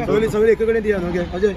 चल सगळे एकीकडे द्या ना अजय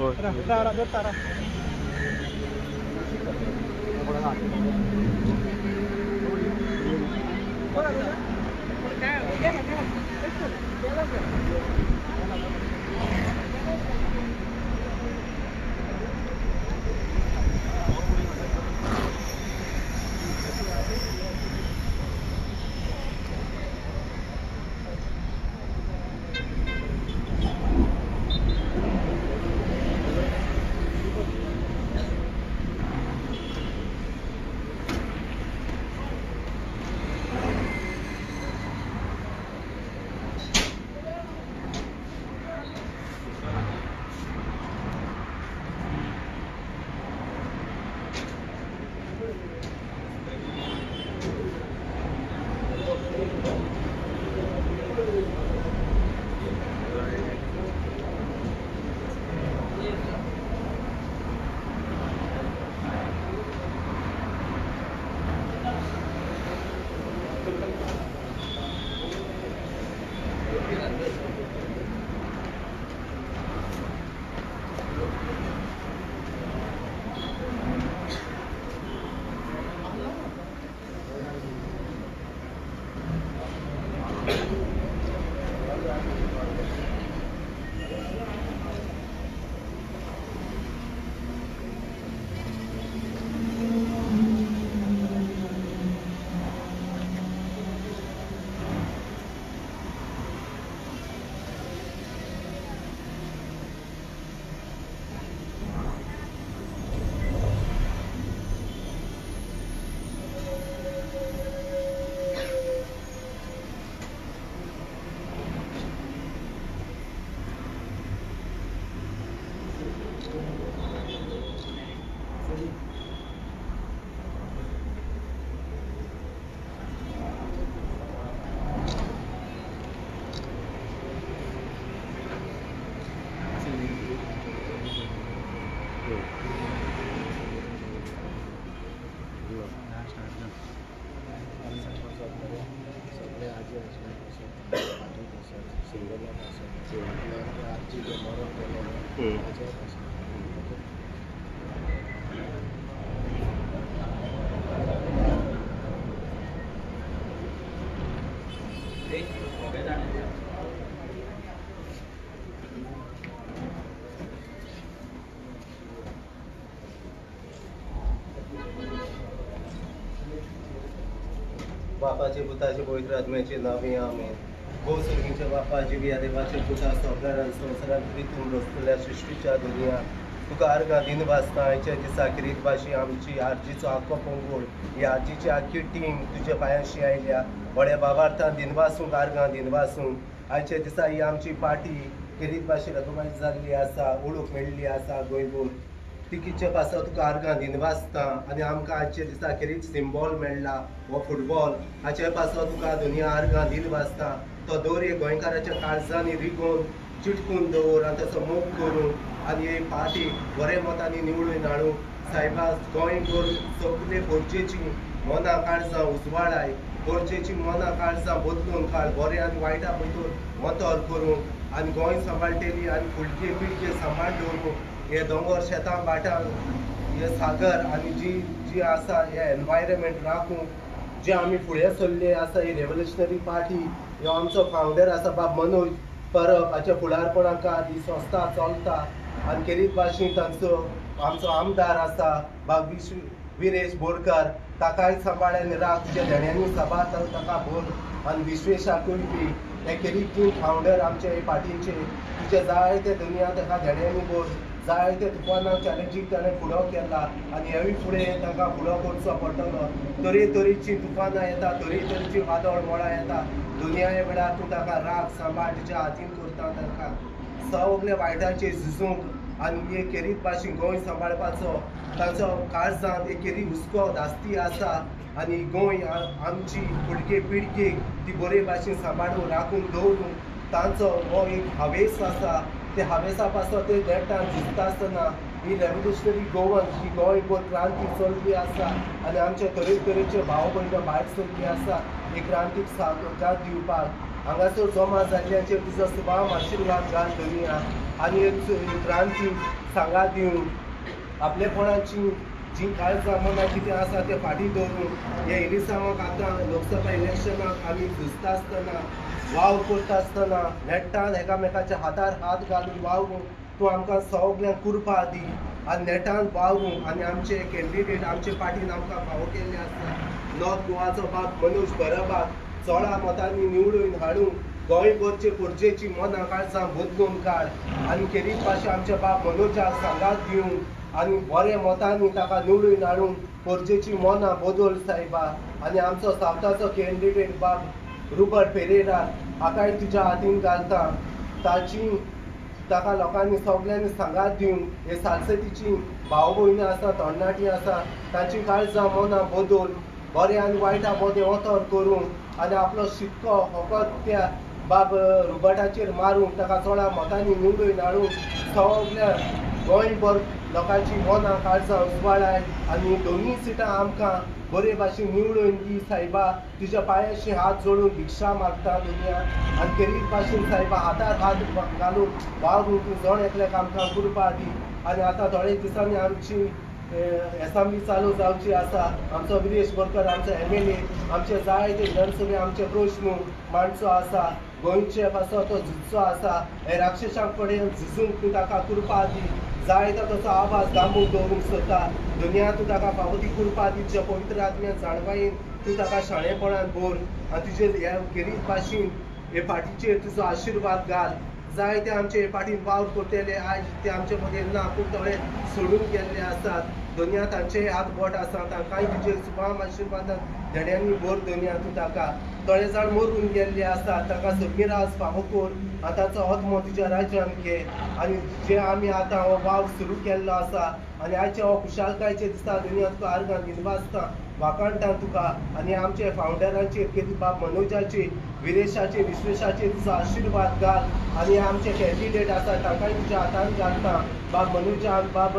बापाचे पुताचे पवित्र आत्म्याचे नावे आमेन. भोसुर्गीच्या बापाचे बी देवाचे पुता सगळ्या संवसारात प्रितून रचलेल्या सृष्टीच्या दुनिया तुका अर्घा दिन वाजता आयच्या दिसा किरीत भाशी आमची आरजीचो आख्खो पंगड ही आरजीची आख्खी टीम तुझ्या पांयाशी आयल्या व्हड्या भावार्थान दिनवासूंक अर्घा दिनवासूंक आयच्या दिसा ही आमची पार्टी किरीत भाशी रघुमाची जाल्ली आसा ओळख मेळ्ळी आसा गोंयभर तिकीचे पासा तुका अर्घा दिनवासता आनी आमकां आजच्या दिसा खेरीत सिंबॉल मेळ्ळा हो फुटबॉल हाचे पासा तुका दुनिया अर्घा दिनवासता तो दौरे गोंयकाराच्या काळजांनी रिगोवन चिटकून दवर आनी ताचो मोग करून आनी हे पार्टी बरे मतांनी निवडून हाडूंक सायबा गोंयभर सगळे गोरजेची मनां काळजां उजवाडाय गोरजेची मनां काळजां बदलून काळ बरे आनी वायटा भितर मतोर करूंक आनी गोंय सांबाळटली आनी फुडके पिळगे सांबाळ दवरूंक हे दोंगर शेतां भाटां हे सागर आनी जी आसा हे एनवायरमेंट राखूंक जे आमी फुडें सरले आसा ही रेव्होल्युशनरी पार्टी ह्यो आमचो फावंडर आसा बाब मनोज परब हाच्या फुडारपणाखाल ही संस्था चलता आनी खेरीत भाशेन तांचो आमचो आमदार आसा बाब विरेश बोरकार ताकाय सांबाळ आनी राख तुज्या धेण्यांनी सभा ताका भर आनी विश्वेशाकूय बी हे खेरीत तूं फावंडर आमचे पार्टीचे तुजे जायते दुनिया ताका धेण्यांनी भर जायते तुफानाक चॅलेंजींग ताणें फुडो केला आनी हेवूय फुडें तांकां फुडो करचो पडटलो. तरेतरेचीं तुफानां येता, तरेतरेचीं वादळ मोळां येता. दुनिया वेळार तूं ताका राख सांबाळ तुज्या हातीन करता तांकां सगळे वायटाचेर झुजूंक आनी एक खेरीत भाशेन गोंय सांबाळपाचो. तांचो काळजांत एक खेरी हुस्को धास्ती आसा आनी गोंय आमची फुडके पिळगेक ती बरे भाशेन सांबाळून राखून दवरून तांचो हो एक हावेस आसा. ते हावेसा पासत ते नेटान झुजता आसतना ही रेव्होल्युशनरी गोवन ही गोंयभर क्रांती चलली आसा आनी आमचे तरेतरेचे भाव भयण्यो भायर सरली आसा एक क्रांतीक साथ दिवपाक. हांगासर जमा जाल्ल्याचेर तुजो सुभाम आशिर्वाद घाल दुनिया आनी एक क्रांतीक सांगात दिवन आपलेपणाची जी काळजां मनां कितें आसा तें फाटीं दवरून हे इलिसांवाक आतां लोकसभा इलेक्शनाक आमी झुजता आसतना वाव करता आसतना नेटान एकामेकाच्या हातार हात घालून वावरूंक तूं आमकां सगळ्यांक कुरपा दी आनी नेटान वावरूंक आनी आमचे कॅन्डिडेट आमचे पार्टीन आमकां फावो केल्ले आसा. नॉर्थ गोवाचो बाब मनोज बराबाक चोडा मतांनी निवडून हाडून गोंयभरचे पोरजेची मनां काळजां बदलून काड आनी खेरीत भाशेन आमचे बाब मनोजाक सांगात दिवन आनी बरे मतांनी ताका निवडून हाडून पोरजेची मनां बदल सायबा. आनी आमचो सावथाचो कॅन्डिडेट बाब रुबर्ट पेरेरा हाकाय तुज्या हातीन घालता. ताका लोकांनी सगळ्यांनी सांगात दिवन हे सालसेतीची भाव भयणी आसा तरणाटीं आसा तांची काळजां मनां बदल बरे आनी वायटा मदें ओतोर करून आनी आपलो शिक्को फकत त्या बाब रुबर्टाचेर मारूंक ताका चोडा मतांनी निवडून हाडून सगळ्या गोंयभर लोकांची मनां काळजां उजवाडाय आनी दोनूय सिटां आमकां बरे भाशेन निवडून दी सायबा. तुज्या पांयाशी हात जोडून भिक्षा मागता दुनिया आनी खेरीत भाशेन सायबा हातार हात घालून वावरूंक तूं जण एकल्याक आमकां कुरपा दी. आनी आतां थोड्या दिसांनी आमची एसेंब्ली चालू जावची आसा. आमचो विरेश बोरकर आमचो MLA आमचे जायते विधानसभे आमचे प्रश्न मांडचो आसा. गोंयचे पासो तो झुजचो आसा. हे राक्षसांक कडेन झुजूंक तूं ताका कुरपा दी. जाय तो तसो आवाज दामून दवरूंक सोदता. दुनिया तूं ताका फावो ती कुरपा दी. तुज्या पवित्र आत्म्यान जाणवायेन तूं ताका शाणेपणान भर आनी तुजे ह्या खेरीत भाशेन हे फाटीचेर तुजो आशिर्वाद घाल. जायते आमचे हे फाटीन वावर करतेले आयज ते आमचे मदें ना पूण थोडे सोडून गेल्ले आसात. दुनिया तांचे हात बोट आसा तांकांय तुजे सुभाम आशिर्वादान धेड्यांनी भर दुनिया तूं ताका. थोडे जाण मरून गेल्ले आसात ताका सर्गेराज फावो कर आनी ताचो आत्मो तुज्या राज्यान घे. आनी जे आमी आतां हो वाव सुरू केल्लो आसा आनी आयच्या हो खुशालकायेचे दिसा दुनिया तुका आर्गां दिनवासता वाकाणटा तुका आनी आमचे फावंडरांचेर केदी बाब मनोजाचेर विरेशाचेर विश्वेशाचेर तुजो आशिर्वाद घाल. आनी आमचे कॅन्डिडेट आसा तांकांय तुज्या हातान घालता. बाब मनोजाक बाब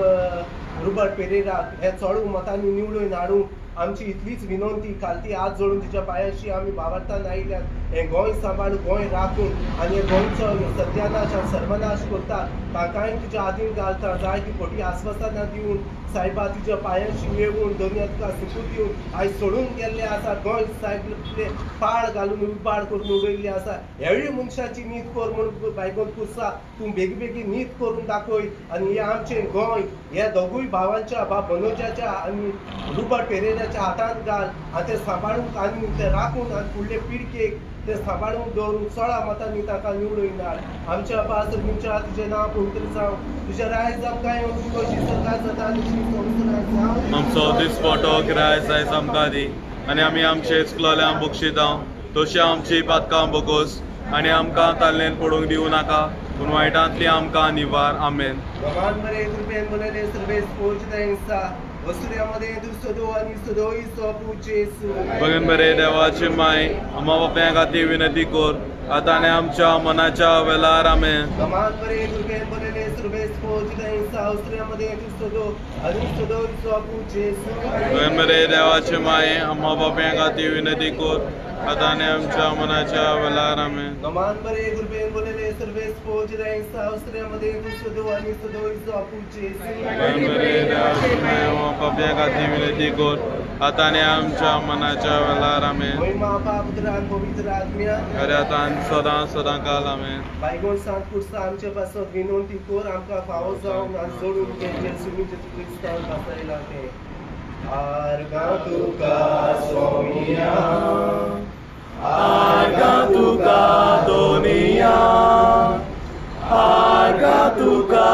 रुबर्ट पेरेराक हे चोडू मतांनी निवडून हाडूंक आमची इतलीच विनंती खालती हात जोडून तुज्या पांयाशी आमी वावरतान आयल्यात. हें गोंय सांबाळून गोंय राखून आनी गोंयचो सत्यानाश आनी सर्वनाश करता तांकांय तुज्या हातीन घालता. जाय ती खोटी आस्वासनां दिवन सायबा तुज्या पांयाशी मेळून दुनिया तुका सुकून दिवन आयज सोडून गेल्ले आसा. गोंय सायबले पाळ घालून उबाड करून उडयल्ले आसा. हेवूय मनशाची नीत कर म्हूण बायकोन पुरसा तूं बेगीन नीत करून दाखय. आनी हे आमचें गोंय हे दोगूय भावांच्या बाब मनोजाच्या आनी रुबर्ट पेरेराच्या हातांत घाल आनी ते सांबाळूंक आनी ते राखून आनी फुडले पिळगेक ते सांबाळूंक दवरूंक चोडा मतांनी ताका निवडून हाड. आमच्या पास तुमच्या तुजें नांव पवित्र जावं. तुजें रायज आमकां येवन कशी सरकार जाता तशी संवसारांत जावं. आमचो दिसपटो गिरायज आयज आमकां दी आनी आमी आमचे इस्कुलांक बक्षितां तशी आमची पातकां बोगोस आनी आमकां ताल्लेन पडूंक दिवं नाका पूण वायटांतली आमकां निवार. आमेन. भगवान बरे कृपेन बोलले सर्वेस पोचता वसुऱ्यामध्ये दुसदो आणि सदोई सोपू जेसू. भगवान बरे देवाची माय आम्हा बापाय खातीर विनंती कर आतां आनी आमच्या मनाच्या वेळार. आमेन. भगवान बरे कृपेन बोलले सर्वेस पोचता वसुऱ्यामध्ये दुसदो आणि सदोई सोपू जेसू. भगवान बरे देवाची माय आम्हा बापाय खातीर विनंती कर आतां आनी आमच्या मनाच्या वेळार. आमेन. भगवान बरे कृपेन बोलले सर्वेस पोचता वसुऱ्यामध्ये दुसदो आणि सदोई सोपू जेसू. भगवान बरे देवाची माय पाप्या खातीर विनंती कर आतां आनी आमच्या मनाच्या वेळार. आमेन. महिमा बाप पुत्र आनी पवित्र आत्म्या खऱ्या आतां सदां सदां काल. आमेन. बायगोन सांत पुरसा आमचे पासत विनंती कर आमकां फावो जावन आनी जोडून घे जेजू क्रिस्तांव बासायला ते. आर्गां तुका सोमिया आर्गां तुका दोनिया आर्गां तुका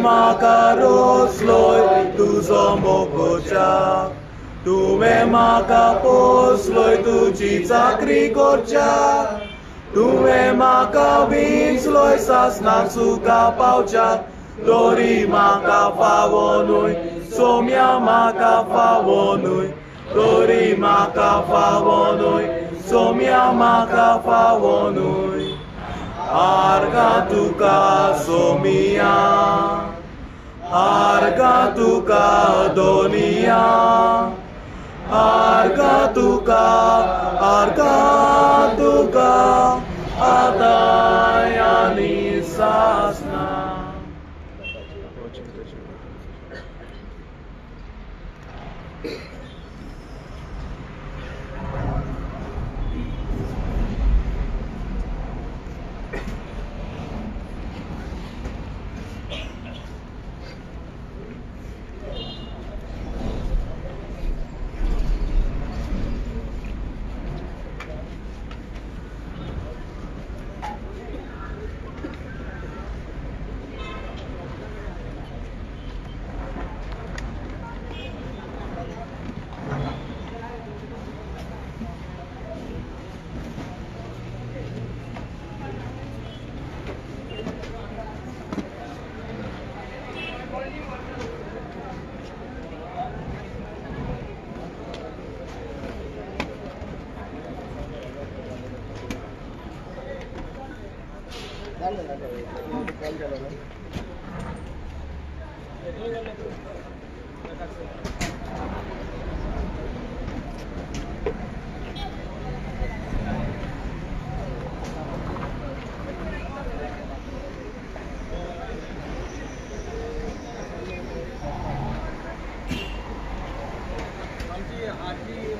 म्हाका रोसलोय तुजो मोगोच्या तुवें म्हाका पोसलोय तुजी चाकरी करच्या तुवें म्हाका विंचलोय सासणाक सुका पावच्या तोरी म्हाका फावो न्हय सोम्या म्हाका फावो न्हय तोरी म्हाका फावो न्हय सोम्या म्हाका फावो न्हय आर्गा तुका सोमिया आर्गा तुका दोनिया आर्गा तुका आदाय आनी सासना. आमची आजी